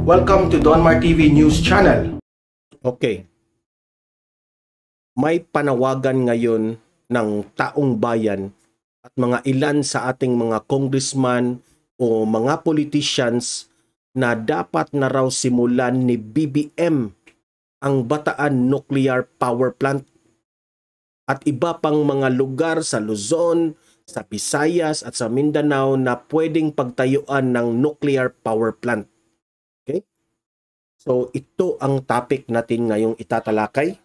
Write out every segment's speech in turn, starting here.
Welcome to Donmar TV News Channel. Okay. May panawagan ngayon ng taong bayan at mga ilan sa ating mga congressman o mga politicians na dapat na raw simulan ni BBM ang Bataan Nuclear Power Plant at iba pang mga lugar sa Luzon, sa Visayas at sa Mindanao na pwedeng pagtayuan ng nuclear power plant. Okay? So ito ang topic natin ngayong itatalakay.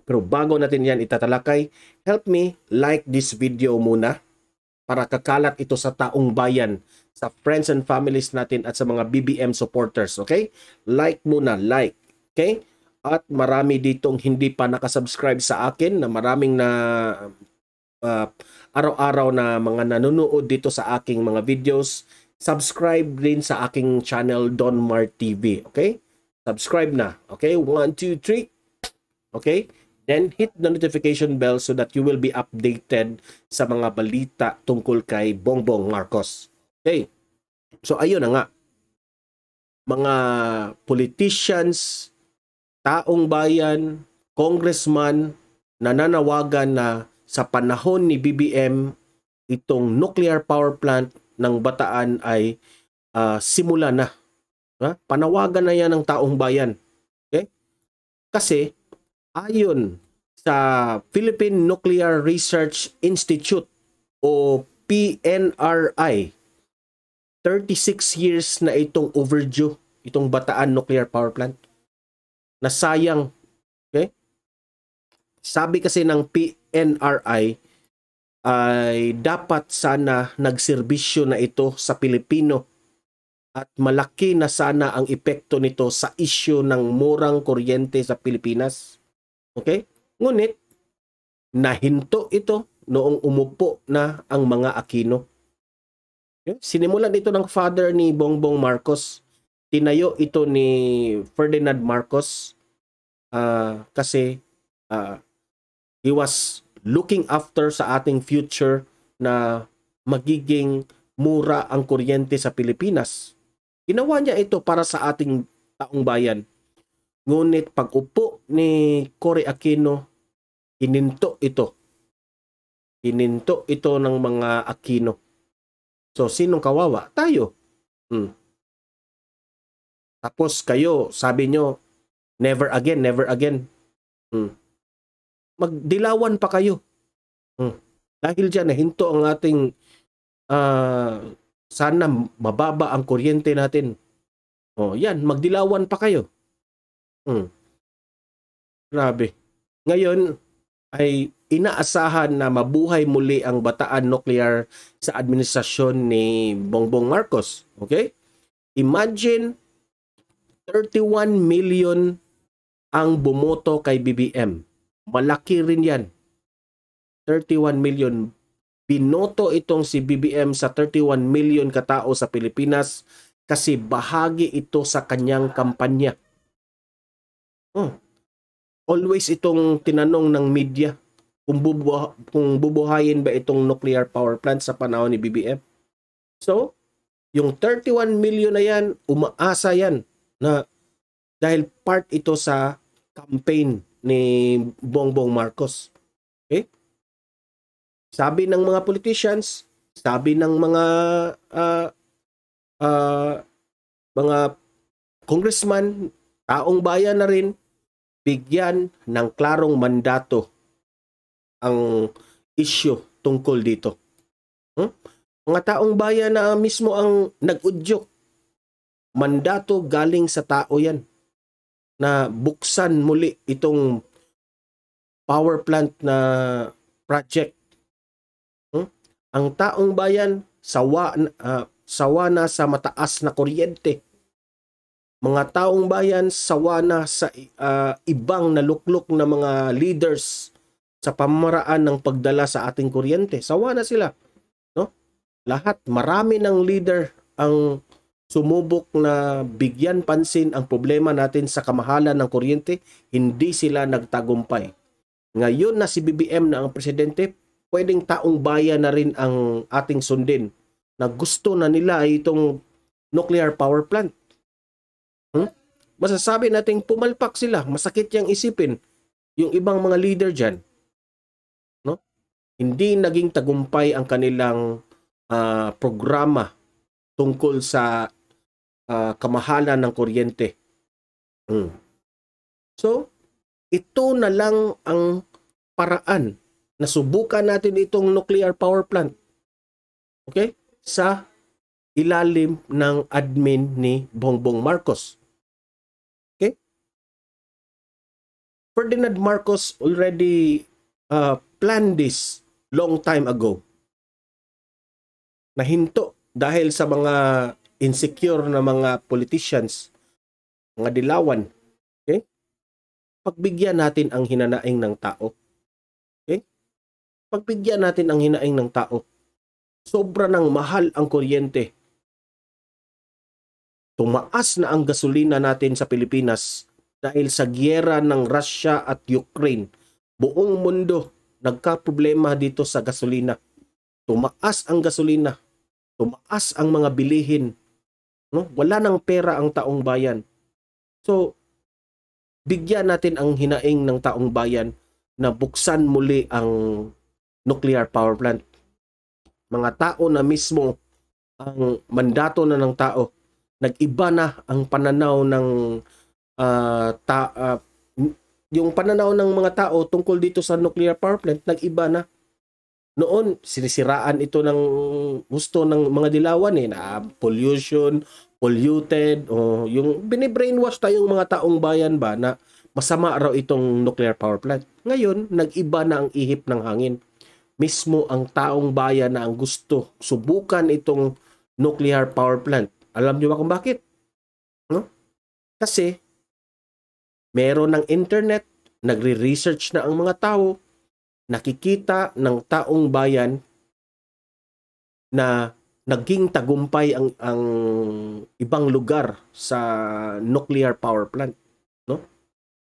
Pero bago natin yan itatalakay, help me like this video muna para kakalat ito sa taong bayan, sa friends and families natin at sa mga BBM supporters. Okay? Like muna, like. Okay? At marami ditong hindi pa nakasubscribe sa akin na maraming na araw-araw na mga nanonood dito sa aking mga videos. Subscribe din sa aking channel Donmar TV. Okay? Subscribe na. Okay? 1, 2, 3. Okay? Then hit the notification bell so that you will be updated sa mga balita tungkol kay Bongbong Marcos. Okay? So ayun na nga. Mga politicians, taong bayan, congressman, nananawagan na sa panahon ni BBM, itong nuclear power plant ng Bataan ay simula na. Panawagan na yan ng taong bayan. Okay? Kasi ayon sa Philippine Nuclear Research Institute o PNRI, 36 years na itong overdue, itong Bataan Nuclear Power Plant. Nasayang. Okay? Sabi kasi ng PNRI ay dapat sana nagserbisyo na ito sa Pilipino at malaki na sana ang epekto nito sa isyu ng murang kuryente sa Pilipinas. Okay? Ngunit, nahinto ito noong umupo na ang mga Aquino. Okay? Sinimulan ito ng father ni Bongbong Marcos. Tinayo ito ni Ferdinand Marcos kasi he was looking after sa ating future na magiging mura ang kuryente sa Pilipinas. Ginawa niya ito para sa ating taong bayan. Ngunit pag-upo ni Cory Aquino, ininto ito. Ininto ito ng mga Aquino. So, sinong kawawa? Tayo. Tapos kayo, sabi nyo, never again, never again. Magdilawan pa kayo. Dahil dyan, nahinto ang ating sana mababa ang kuryente natin. Yan, magdilawan pa kayo. Grabe. Ngayon ay inaasahan na mabuhay muli ang Bataan Nuclear sa administrasyon ni Bongbong Marcos. Okay? Imagine 31 million ang bumoto kay BBM. Malaki rin yan. 31 million. Binoto itong si BBM sa 31 million katao sa Pilipinas kasi bahagi ito sa kanyang kampanya. Always itong tinanong ng media kung bubuhayin ba itong nuclear power plant sa panahon ni BBM. So, yung 31 million na yan, umaasa yan na dahil part ito sa campaign ni Bongbong Marcos. Okay? Sabi ng mga politicians, sabi ng mga congressman, taong bayan na rin, bigyan ng klarong mandato ang issue tungkol dito. Mga taong bayan na mismo ang nag-udyok. Mandato galing sa tao yan na buksan muli itong power plant na project. Ang taong bayan sawa na sa mataas na kuryente. Mga taong bayan sawa na sa ibang naluklok na mga leaders sa pamamaraan ng pagdala sa ating kuryente. Sawa na sila. No? Lahat, marami ng leader ang sumubok na bigyan pansin ang problema natin sa kamahalan ng kuryente, hindi sila nagtagumpay. Ngayon na si BBM na ang presidente, pwedeng taong bayan na rin ang ating sundin na gusto na nila itong nuclear power plant. masasabi nating pumalpak sila. Masakit yang isipin yung ibang mga leader dyan. No? Hindi naging tagumpay ang kanilang programa tungkol sa kamahalan ng kuryente. So, ito na lang ang paraan na subukan natin itong nuclear power plant. Okay? Sa ilalim ng admin ni Bongbong Marcos. Okay? Ferdinand Marcos already planned this long time ago. Nahinto dahil sa mga insecure na mga politicians, mga dilawan. Okay? Pagbigyan natin ang hinanaing ng tao. Okay? Pagbigyan natin ang hinaing ng tao. Sobra ng mahal ang kuryente. Tumaas na ang gasolina natin sa Pilipinas dahil sa giyera ng Russia at Ukraine. Buong mundo nagka-problema dito sa gasolina. Tumaas ang gasolina. Tumaas ang mga bilihin. No? Wala nang pera ang taong bayan. So, bigyan natin ang hinaing ng taong bayan na buksan muli ang nuclear power plant. Mga tao na mismo ang mandato na ng tao. Nag-iba na ang pananaw ng yung pananaw ng mga tao tungkol dito sa nuclear power plant, nag-iba na. Noon, sinisiraan ito ng gusto ng mga dilawan na pollution, polluted, o yung binibrainwash tayong mga taong bayan ba na masama raw itong nuclear power plant. Ngayon, nag-iba na ang ihip ng hangin. Mismo ang taong bayan na ang gusto subukan itong nuclear power plant. Alam niyo ba kung bakit? No? Kasi meron ng internet, nagre-research na ang mga tao, nakikita ng taong bayan na naging tagumpay ang ibang lugar sa nuclear power plant, no?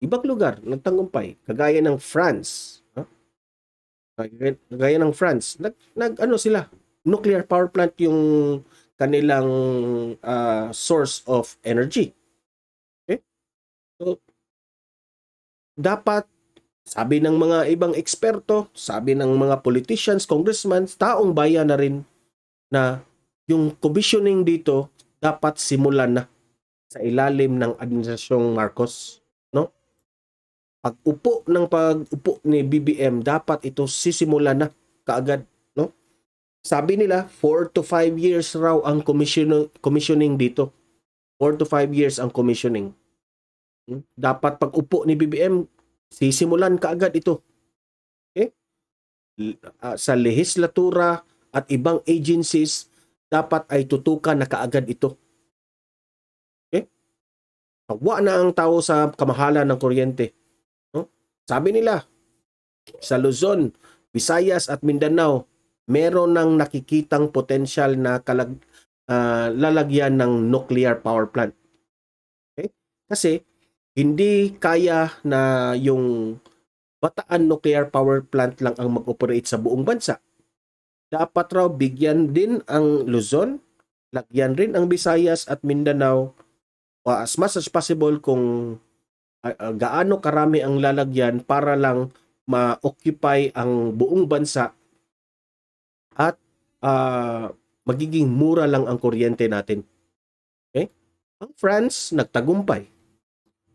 Ibang lugar nagtagumpay, kagaya ng France, no? Kagaya ng France, ano sila, nuclear power plant yung kanilang source of energy. Okay? So, dapat, sabi ng mga ibang eksperto, sabi ng mga politicians, congressmen, taong bayan na rin na yung commissioning dito dapat simulan na sa ilalim ng administrasyong Marcos, no? Pag-upo ni BBM, dapat ito sisimulan na kaagad, no? Sabi nila 4 to 5 years raw ang commissioning dito. 4 to 5 years ang commissioning. Dapat pag-upo ni BBM, sisimulan kaagad ito. Okay? Sa lehislatura at ibang agencies, dapat ay tutukan na kaagad ito. Okay? Pagwa na ang tao sa kamahalan ng kuryente. No? Sabi nila, sa Luzon, Visayas at Mindanao, meron ng nakikitang potensyal na lalagyan ng nuclear power plant. Okay? Kasi, hindi kaya na yung Bataan Nuclear Power Plant lang ang mag-operate sa buong bansa. Dapat raw bigyan din ang Luzon, lagyan rin ang Visayas at Mindanao as much as possible kung gaano karami ang lalagyan para lang ma-occupy ang buong bansa at magiging mura lang ang kuryente natin. Okay? Ang France nagtagumpay.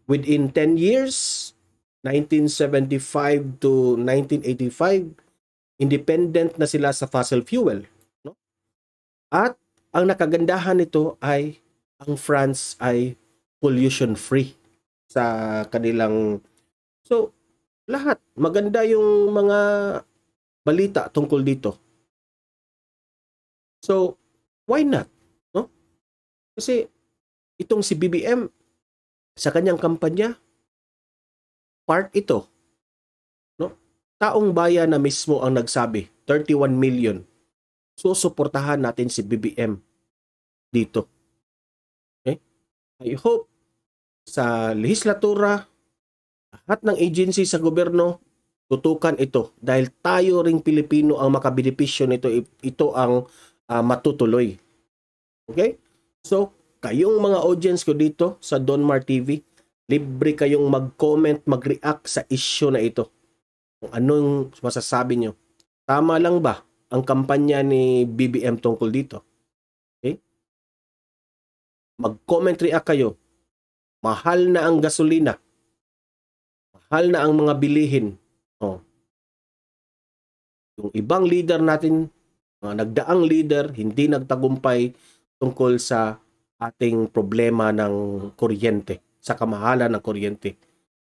Within 10 years, 1975 to 1985, independent na sila sa fossil fuel. No? At ang nakagandahan nito ay ang France ay pollution-free sa kanilang... So, lahat. Maganda yung mga balita tungkol dito. So, why not? No? Kasi itong si BBM, sa kanyang kampanya, part ito. No? Taong bayan na mismo ang nagsabi, 31 million. So, suportahan natin si BBM dito. Okay? I hope sa lehislatura, lahat ng agency sa gobyerno, tutukan ito. Dahil tayo ring Pilipino ang makabenepisyo nito, ito ang matutuloy. Okay? So, kayong mga audience ko dito sa Donmar TV, Libre kayong mag-comment, mag-react sa issue na ito. Kung anong masasabi nyo. Tama lang ba ang kampanya ni BBM tungkol dito? Okay? Mag-comment, react kayo. Mahal na ang gasolina. Mahal na ang mga bilihin. Oh. Yung ibang leader natin, nagdaang leader, hindi nagtagumpay tungkol sa ating problema ng kuryente, sa kamahalan ng kuryente.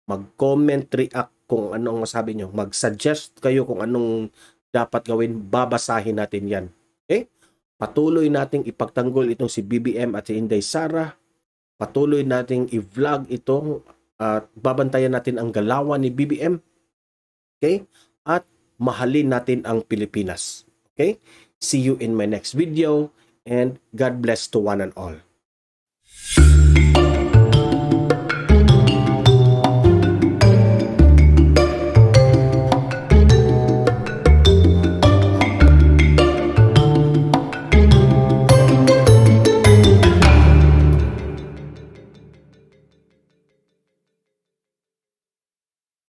Mag-comment, react kung anong masabi nyo. Mag-suggest kayo kung anong dapat gawin. Babasahin natin yan. Okay? Patuloy nating ipagtanggol itong si BBM at si Inday Sara. Patuloy nating i-vlog ito at babantayan natin ang galawan ni BBM. Okay? At mahalin natin ang Pilipinas. Okay? See you in my next video and God bless to one and all.